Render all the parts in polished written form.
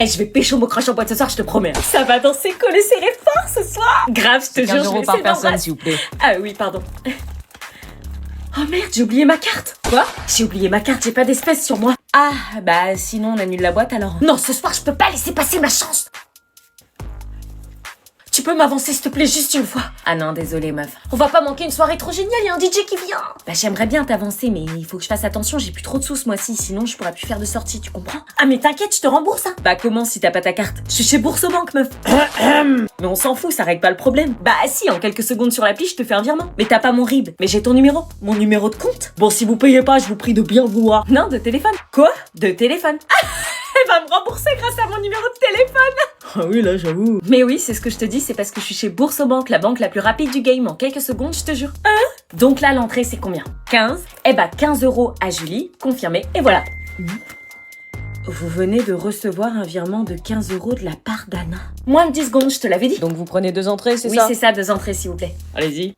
Eh, je vais pécho mon crush en boîte ce soir, je te promets. Ça va danser, coller serré fort ce soir. Grave, je te jure, 15 je vais € par essayer personne, d'embrasser. s'il vous plaît. Ah oui, pardon. Oh merde, j'ai oublié ma carte. Quoi? J'ai oublié ma carte, j'ai pas d'espèces sur moi. Ah, bah sinon on annule la boîte alors. Non, ce soir, je peux pas laisser passer ma chance. Tu peux m'avancer, s'il te plaît, juste une fois. Ah non, désolé meuf. On va pas manquer une soirée trop géniale, y a un DJ qui vient. Bah j'aimerais bien t'avancer, mais il faut que je fasse attention, j'ai plus trop de sous ce mois-ci, sinon je pourrais plus faire de sortie, tu comprends? Ah mais t'inquiète, je te rembourse, hein. Bah comment si t'as pas ta carte? Je suis chez Bourse-Banque, meuf. Mais on s'en fout, ça règle pas le problème. Bah si, en quelques secondes sur l'appli, je te fais un virement. Mais t'as pas mon RIB. Mais j'ai ton numéro. Mon numéro de compte. Bon, si vous payez pas, je vous prie de bien vouloir. Non, de téléphone. Quoi? De téléphone. Elle va me rembourser grâce à mon numéro de téléphone. Ah oui, là j'avoue. Mais oui, c'est ce que je te dis, c'est parce que je suis chez Bourse-Banque, la banque la plus rapide du game. En quelques secondes, je te jure. Donc là, l'entrée, c'est combien? 15. Eh bah, 15 € à Julie, confirmé. Et voilà. Vous venez de recevoir un virement de 15 € de la part d'Anna. Moins de 10 secondes, je te l'avais dit. Donc vous prenez 2 entrées, c'est Oui, ça? c'est ça, 2 entrées, s'il vous plaît. Allez-y.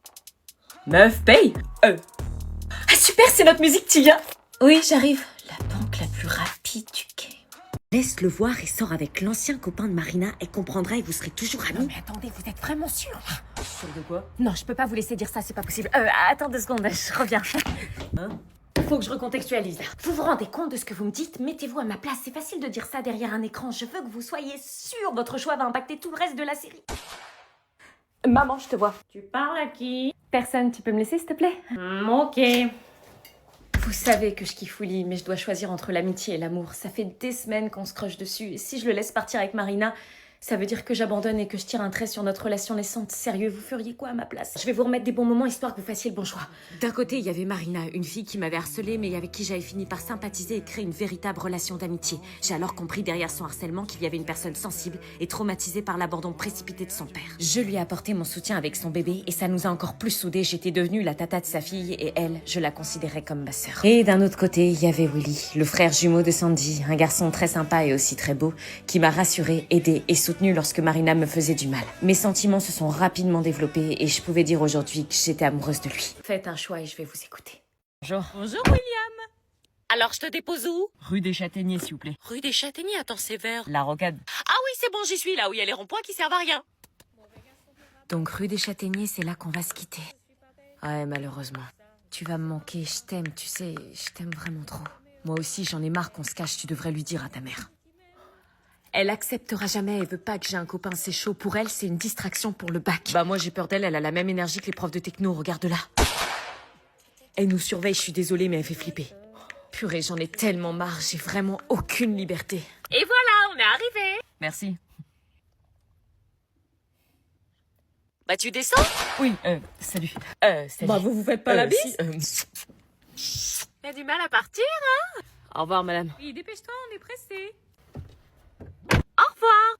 Meuf, paye. Ah super, c'est notre musique, tu viens. Oui, j'arrive. La banque la plus rapide du game. Laisse-le voir et sors avec l'ancien copain de Marina et comprendra et vous serez toujours Non amis. mais attendez, vous êtes vraiment sûr? Sûr de quoi? Non, je peux pas vous laisser dire ça, c'est pas possible. Attends 2 secondes, je reviens. Hein? Faut que je recontextualise là. Vous vous rendez compte de ce que vous me dites? Mettez-vous à ma place, c'est facile de dire ça derrière un écran. Je veux que vous soyez sûr, votre choix va impacter tout le reste de la série. Maman, je te vois. Tu parles à qui? Personne, tu peux me laisser s'il te plaît? Ok. Vous savez que je kiffe Willy, mais je dois choisir entre l'amitié et l'amour. Ça fait des semaines qu'on se croche dessus, et si je le laisse partir avec Marina, ça veut dire que j'abandonne et que je tire un trait sur notre relation naissante. Sérieux, vous feriez quoi à ma place? Je vais vous remettre des bons moments histoire que vous fassiez le bon choix. D'un côté, il y avait Marina, une fille qui m'avait harcelée, mais avec qui j'avais fini par sympathiser et créer une véritable relation d'amitié. J'ai alors compris derrière son harcèlement qu'il y avait une personne sensible et traumatisée par l'abandon précipité de son père. Je lui ai apporté mon soutien avec son bébé et ça nous a encore plus soudés. J'étais devenue la tata de sa fille et elle, je la considérais comme ma sœur. Et d'un autre côté, il y avait Willy, le frère jumeau de Sandy, un garçon très sympa et aussi très beau, qui m'a rassurée, aidée et soutenue lorsque Marina me faisait du mal. Mes sentiments se sont rapidement développés et je pouvais dire aujourd'hui que j'étais amoureuse de lui. Faites un choix et je vais vous écouter. Bonjour. Bonjour William. Alors je te dépose où? Rue des Châtaigniers, s'il vous plaît. Rue des Châtaigniers, attends, c'est vert. La Rocade. Ah oui, c'est bon, j'y suis, là où il y a les ronds-points qui servent à rien. Donc rue des Châtaigniers, c'est là qu'on va se quitter. Ouais, malheureusement. Tu vas me manquer, je t'aime, tu sais, je t'aime vraiment trop. Moi aussi, j'en ai marre qu'on se cache, tu devrais lui dire à ta mère. Elle acceptera jamais, elle veut pas que j'ai un copain, c'est chaud. Pour elle, c'est une distraction pour le bac. Bah moi, j'ai peur d'elle, elle a la même énergie que les profs de techno, regarde-la. Elle nous surveille, je suis désolée, mais elle fait flipper. Purée, j'en ai tellement marre, j'ai vraiment aucune liberté. Et voilà, on est arrivé. Merci. Bah tu descends? Oui, salut. Salut. Bah vous faites pas la bise? Si, T'as du mal à partir? Au revoir, madame. Oui, dépêche-toi, on est pressé. Au revoir.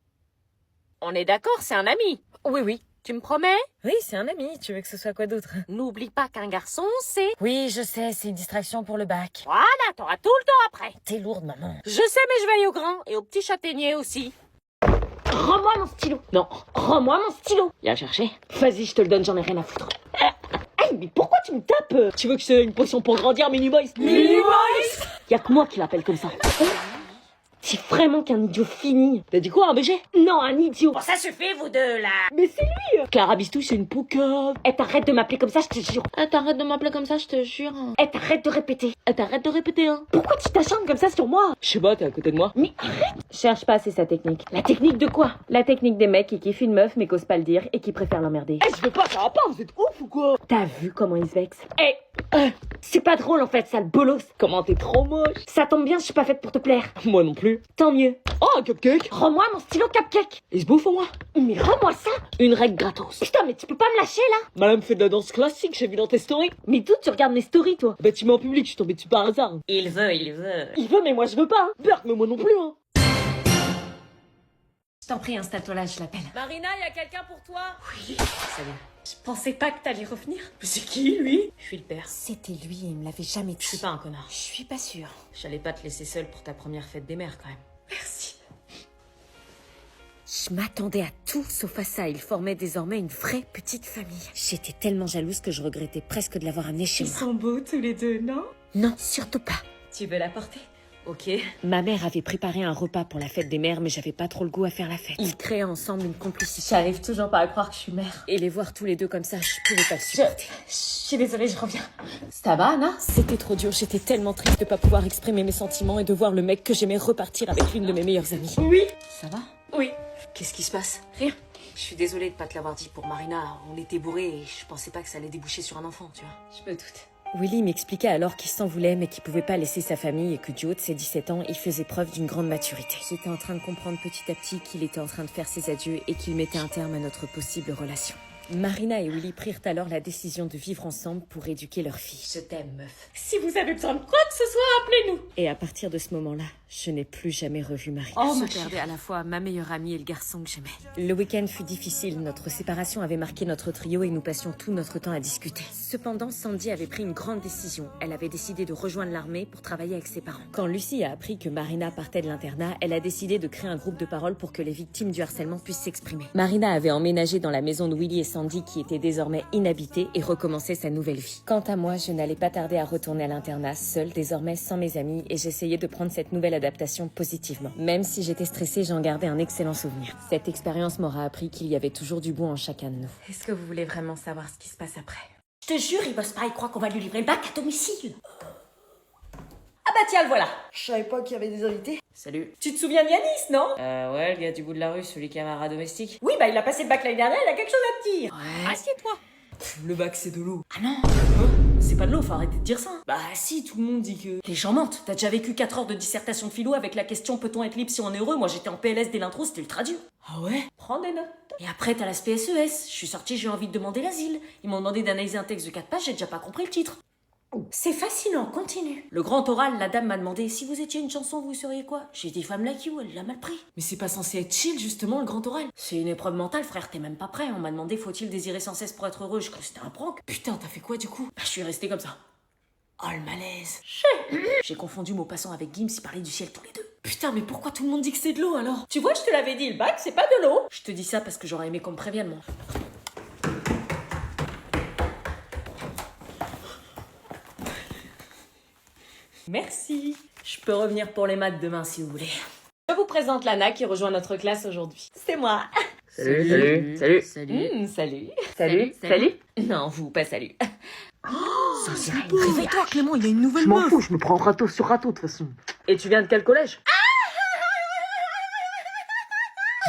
On est d'accord, c'est un ami. Oui, oui. Tu me promets? Oui, c'est un ami, tu veux que ce soit quoi d'autre? N'oublie pas qu'un garçon, c'est... Oui, je sais, c'est une distraction pour le bac. Voilà, t'auras tout le temps après. T'es lourde, maman. Je sais, mais je veille au grand et au petit châtaignier aussi. Rends-moi mon stylo. Non, rends-moi mon stylo. Viens chercher. Vas-y, je te le donne, j'en ai rien à foutre. Hey, mais pourquoi tu me tapes? Tu veux que je te donne une potion pour grandir, Minimoys? Minimoys? Y'a que moi qui l'appelle comme ça. C'est vraiment qu'un idiot fini. T'as dit quoi, un BG? Non, un idiot. Bon, ça suffit, vous deux, là. Mais c'est lui. Clara Bistouille, c'est une poucave. Eh, t'arrêtes de m'appeler comme ça, je te jure. T'arrêtes de m'appeler comme ça, je te jure. Eh, t'arrêtes de répéter. T'arrêtes de répéter, hein. Pourquoi tu t'acharnes comme ça sur moi? Je sais pas, t'es à côté de moi. Mais arrête. Cherche pas, c'est sa technique. La technique de quoi? La technique des mecs qui kiffent une meuf mais qu'osent pas le dire et qui préfèrent l'emmerder. Je veux pas, ça va pas, vous êtes ouf ou quoi? T'as vu comment il se vexe? Eh, c'est pas drôle en fait, sale bolos. Comment t'es trop moche. Ça tombe bien, je suis pas faite pour te plaire. Moi non plus. Tant mieux. Oh, un cupcake. Rends-moi mon stylo cupcake. Il se bouffe au moins. Mais rends-moi ça. Une règle gratos. Putain, mais tu peux pas me lâcher là. Madame fait de la danse classique, j'ai vu dans tes stories. Mais d'où tu regardes mes stories, toi? Bah tu mets en public, je suis tombée dessus par hasard. Il veut, il veut. Il veut, mais moi je veux pas. Hein. Berk, mais moi non plus, hein. Je t'en prie, installe-toi là, je l'appelle. Marina, y a quelqu'un pour toi? Oui. Salut. Je pensais pas que t'allais revenir. C'est qui, lui? Je suis le père. C'était lui et il me l'avait jamais dit. Je suis pas un connard. Je suis pas sûre. J'allais pas te laisser seule pour ta première fête des mères quand même. Merci. Je m'attendais à tout sauf à ça. Il formait désormais une vraie petite famille. J'étais tellement jalouse que je regrettais presque de l'avoir amené chez Ils moi. sont beaux tous les deux, non? Non, surtout pas. Tu veux la porter? Ok. Ma mère avait préparé un repas pour la fête des mères, mais j'avais pas trop le goût à faire la fête. Ils créaient ensemble une complicité. J'arrive toujours pas à croire que je suis mère. Et les voir tous les deux comme ça, je pouvais pas le supporter. Je suis désolée, je reviens. Ça va, Anna? C'était trop dur, j'étais tellement triste de pas pouvoir exprimer mes sentiments et de voir le mec que j'aimais repartir avec l'une de mes meilleures amies. Oui. Ça va? Oui. Qu'est-ce qui se passe? Rien. Je suis désolée de pas te l'avoir dit pour Marina. On était bourrés et je pensais pas que ça allait déboucher sur un enfant, tu vois. Je me doute. Willy m'expliquait alors qu'il s'en voulait mais qu'il pouvait pas laisser sa famille et que du haut de ses 17 ans, il faisait preuve d'une grande maturité. J'étais en train de comprendre petit à petit qu'il était en train de faire ses adieux et qu'il mettait un terme à notre possible relation. Marina et Willy prirent alors la décision de vivre ensemble pour éduquer leur fille. Je t'aime, meuf. Si vous avez besoin de quoi que ce soit, appelez-nous. Et à partir de ce moment-là, je n'ai plus jamais revu Marina. Oh, ma je perdais à la fois ma meilleure amie et le garçon que j'aimais. Le week-end fut difficile, notre séparation avait marqué notre trio et nous passions tout notre temps à discuter. Cependant, Sandy avait pris une grande décision. Elle avait décidé de rejoindre l'armée pour travailler avec ses parents. Quand Lucie a appris que Marina partait de l'internat, elle a décidé de créer un groupe de parole pour que les victimes du harcèlement puissent s'exprimer. Marina avait emménagé dans la maison de Willy et Sandy qui était désormais inhabitée et recommençait sa nouvelle vie. Quant à moi, je n'allais pas tarder à retourner à l'internat, seule, désormais sans mes amis, et j'essayais de prendre cette nouvelle adaptation positivement. Même si j'étais stressée, j'en gardais un excellent souvenir. Cette expérience m'aura appris qu'il y avait toujours du bon en chacun de nous. Est-ce que vous voulez vraiment savoir ce qui se passe après? Je te jure, il bosse pas, il croit qu'on va lui livrer le bac à domicile. Ah bah tiens, le voilà. Je savais pas qu'il y avait des invités. Salut. Tu te souviens de Yanis, non? Ouais, le gars du bout de la rue, celui qui a ma domestique. Oui, bah il a passé le bac l'année dernière, il a quelque chose à te dire. Ouais. Assieds-toi. Le bac, c'est de l'eau. Ah non. C'est pas de l'eau, faut arrêter de dire ça. Bah si, tout le monde dit que... Les gens mentent. T'as déjà vécu 4 heures de dissertation de philo avec la question peut-on être libre si on est heureux? Moi j'étais en PLS dès l'intro, c'était ultra dur. Ah ouais? Prends des notes. Et après t'as la SPSES. Je suis sortie, j'ai eu envie de demander l'asile. Ils m'ont demandé d'analyser un texte de 4 pages, j'ai déjà pas compris le titre. C'est fascinant, continue. Le grand oral, la dame m'a demandé si vous étiez une chanson, vous seriez quoi? J'ai dit Femme Like You, elle l'a mal pris. Mais c'est pas censé être chill, justement, le grand oral. C'est une épreuve mentale, frère, t'es même pas prêt. On m'a demandé faut-il désirer sans cesse pour être heureux? Je crois que c'était un prank. Putain, t'as fait quoi du coup? Bah, je suis restée comme ça. Oh le malaise. J'ai confondu Maupassant avec Gims, ils parlaient du ciel tous les deux. Putain, mais pourquoi tout le monde dit que c'est de l'eau alors? Tu vois, je te l'avais dit, le bac, c'est pas de l'eau. Je te dis ça parce que j'aurais aimé qu'on me prévienne, moi. Merci. Je peux revenir pour les maths demain si vous voulez. Je vous présente Lana qui rejoint notre classe aujourd'hui. C'est moi. Salut. Salut. Salut. Non, vous, pas salut. Réveille-toi, Clément, il y a une nouvelle meuf. Je m'en fous, je me prends râteau sur râteau de toute façon. Et tu viens de quel collège?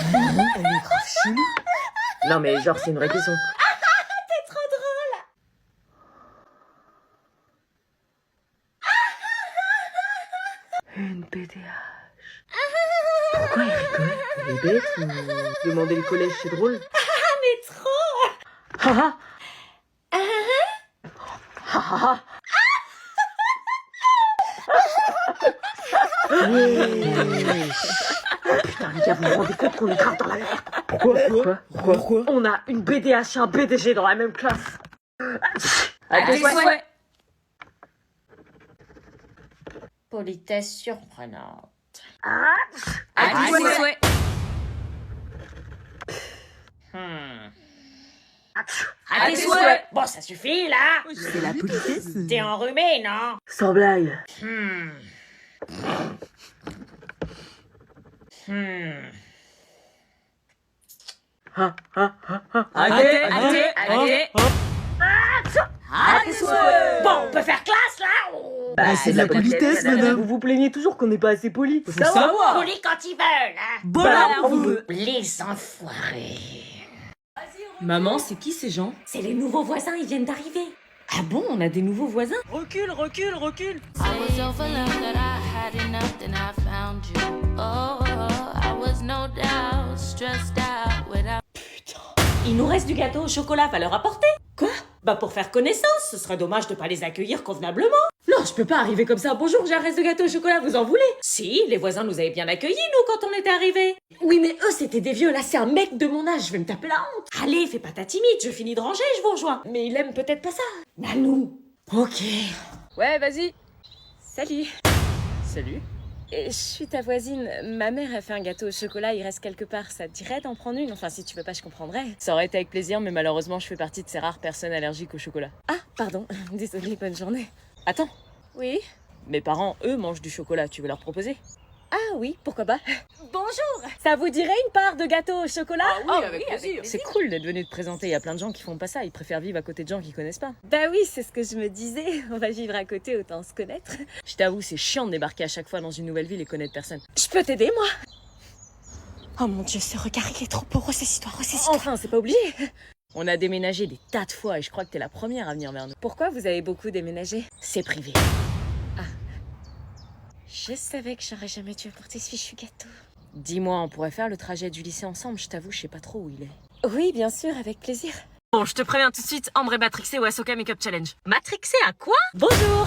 Elle est grave chelou. Non mais genre c'est une vraie question. Une BDH. Pourquoi il rigole? Il est bête ou... Demander le collège, c'est drôle. Mais trop. Haha. Haha. Putain les gars, vous vous rendez compte qu'on est grave dans la merde? Pourquoi? On a une BDH et un BDG dans la même classe. À tes souhaits. Politesse surprenante. À tes souhaits. À tes souhaits. Bon, ça suffit, là. C'est la politesse. T'es enrhumé, non? Sans blague. Allez. À tes souhaits. Bon, on peut faire classe, là? Bah, c'est de la politesse, madame. Vous vous plaignez toujours qu'on n'est pas assez poli. Faut savoir. Poli quand ils veulent, hein? Bon, alors, on veut. Les enfoirés. Maman, c'est qui ces gens? C'est les nouveaux voisins, ils viennent d'arriver. Ah bon, on a des nouveaux voisins? Recule. I was so full of that I had enough, then I found you. Oh, I was no doubt stressed out without. Il nous reste du gâteau au chocolat, va leur apporter. Quoi? Bah pour faire connaissance, ce serait dommage de pas les accueillir convenablement. Non, je peux pas arriver comme ça. Bonjour, j'ai un reste de gâteau au chocolat, vous en voulez? Si, les voisins nous avaient bien accueillis, nous, quand on était arrivés. Oui, mais eux, c'était des vieux. Là, c'est un mec de mon âge. Je vais me taper la honte. Allez, fais pas ta timide, je finis de ranger, je vous rejoins. Mais il aime peut-être pas ça. Nanou. Ok. Ouais, vas-y. Salut. Et je suis ta voisine. Ma mère a fait un gâteau au chocolat, il reste quelque part. Ça te dirait d'en prendre une? Enfin, si tu veux pas, je comprendrais. Ça aurait été avec plaisir, mais malheureusement, je fais partie de ces rares personnes allergiques au chocolat. Ah, pardon. Désolée, bonne journée. Attends. Oui? Mes parents, eux, mangent du chocolat. Tu veux leur proposer? Ah oui, pourquoi pas. Bonjour. Ça vous dirait une part de gâteau au chocolat? Ah oui, avec plaisir. C'est cool d'être venu te présenter. Il y a plein de gens qui font pas ça. Ils préfèrent vivre à côté de gens qu'ils connaissent pas. Bah oui, c'est ce que je me disais. On va vivre à côté, autant se connaître. Je t'avoue, c'est chiant de débarquer à chaque fois dans une nouvelle ville et connaître personne. Je peux t'aider, moi? Oh mon Dieu, ce regard, il est trop beau. Ressaisis-toi, ressaisis-toi. Enfin, c'est pas obligé. On a déménagé des tas de fois et je crois que t'es la première à venir vers nous. Pourquoi vous avez beaucoup déménagé? C'est privé. Je savais que j'aurais jamais dû apporter ce fichu gâteau. Dis-moi, on pourrait faire le trajet du lycée ensemble. Je t'avoue, je sais pas trop où il est. Oui, bien sûr, avec plaisir. Bon, je te préviens tout de suite, Ambre est matrixée au Ahsoka Makeup Challenge. Matrixée à quoi? Bonjour.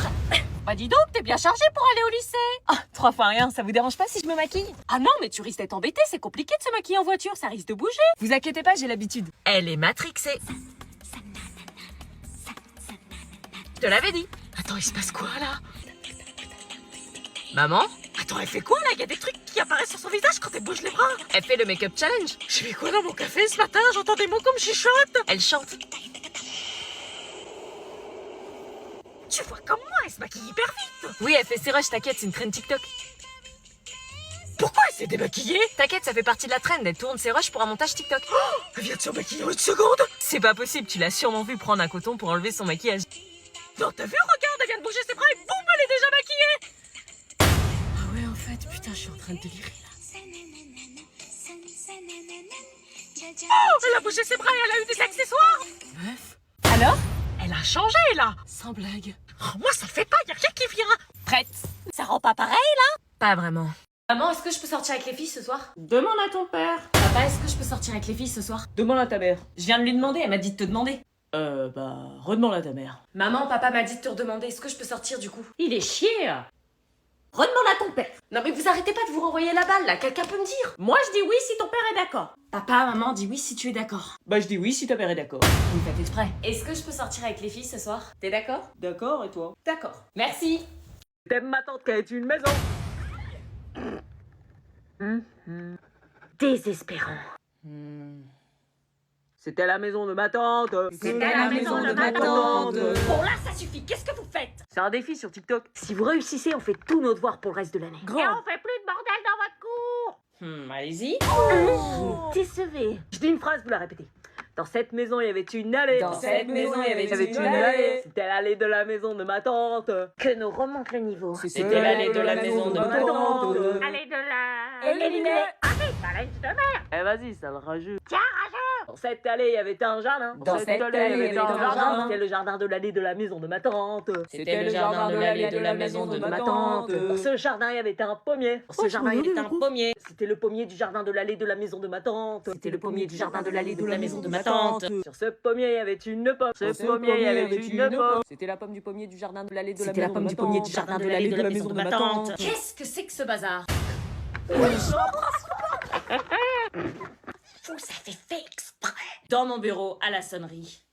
Bah dis donc, t'es bien chargée pour aller au lycée. Ah, 3 fois rien, ça vous dérange pas si je me maquille? Ah non, mais tu risques d'être embêtée, c'est compliqué de se maquiller en voiture, ça risque de bouger. Vous inquiétez pas, j'ai l'habitude. Elle est matrixée. Je te l'avais dit. Attends, il se passe quoi là? Maman? Attends, elle fait quoi là? Il y a des trucs qui apparaissent sur son visage quand elle bouge les bras. Elle fait le make-up challenge. J'ai mis quoi dans mon café ce matin? J'entends des mots comme chuchote. Elle chante. Tu vois comme moi, elle se maquille hyper vite. Oui, elle fait ses rushs, t'inquiète, c'est une trend TikTok. Pourquoi elle s'est démaquillée? T'inquiète, ça fait partie de la trend. Elle tourne ses rushs pour un montage TikTok. Elle vient de se maquiller en une seconde. C'est pas possible, tu l'as sûrement vu prendre un coton pour enlever son maquillage. Non, t'as vu? Regarde, elle vient de bouger ses bras et boum, elle est déjà maquillée. Ah ouais, en fait, putain, je suis en train de délirer là. Oh, elle a bougé ses bras et elle a eu des accessoires. Meuf, Alors? Elle a changé là. sans blague. Oh, moi, ça fait pas, y a rien qui vient. Prête? Ça rend pas pareil? Pas vraiment. Maman, est-ce que je peux sortir avec les filles ce soir? Demande à ton père. Papa, est-ce que je peux sortir avec les filles ce soir? Demande à ta mère. Je viens de lui demander, elle m'a dit de te demander. Redemande à ta mère. Maman, papa m'a dit de te redemander, est-ce que je peux sortir du coup? Il est chier. Redemande à ton père. Non mais vous arrêtez pas de vous renvoyer la balle là, quelqu'un peut me dire? Moi, je dis oui si ton père est d'accord. Papa, maman, dis oui si tu es d'accord. Bah, je dis oui si ta mère est d'accord. Vous me faites exprès. Est-ce que je peux sortir avec les filles ce soir? T'es d'accord? D'accord, et toi? D'accord. Merci. T'aimes ma tante qui a une maison. Désespérant. C'était la maison de ma tante. C'était la maison de ma tante. Bon là, ça suffit, qu'est-ce que vous faites? C'est un défi sur TikTok. Si vous réussissez, on fait tous nos devoirs pour le reste de l'année. Et on fait plus de bordel dans votre cour. Allez-y. Décevez. Je dis une phrase, vous la répétez. Dans cette maison, il y avait une allée. Dans cette maison, il y avait une allée. C'était l'allée de la maison de ma tante. Que nous remonte le niveau. C'était l'allée de la maison de ma tante. Allez de là. Éliminé. Allez, challenge de merde. Eh vas-y, ça le rajoute. Tiens, rageux. Dans cette allée, il y avait un jardin. Dans cette allée, il y avait un jardin. C'était le jardin de l'allée de la maison de ma tante. C'était le jardin de l'allée de la maison de ma tante. Dans ce jardin, il y avait un pommier. Dans ce jardin, il y avait un pommier. C'était le pommier du jardin de l'allée de la maison de ma tante. C'était le pommier du jardin de l'allée de la maison de ma tante. Sur ce pommier, il y avait une pomme. Ce pommier, il y avait une pomme. C'était la pomme du pommier du jardin de l'allée de la C'était la maison pomme de du ma pommier tante. du jardin de l'allée de la maison de ma tante. tante. Qu'est-ce que c'est que ce bazar? Dans mon bureau, à la sonnerie.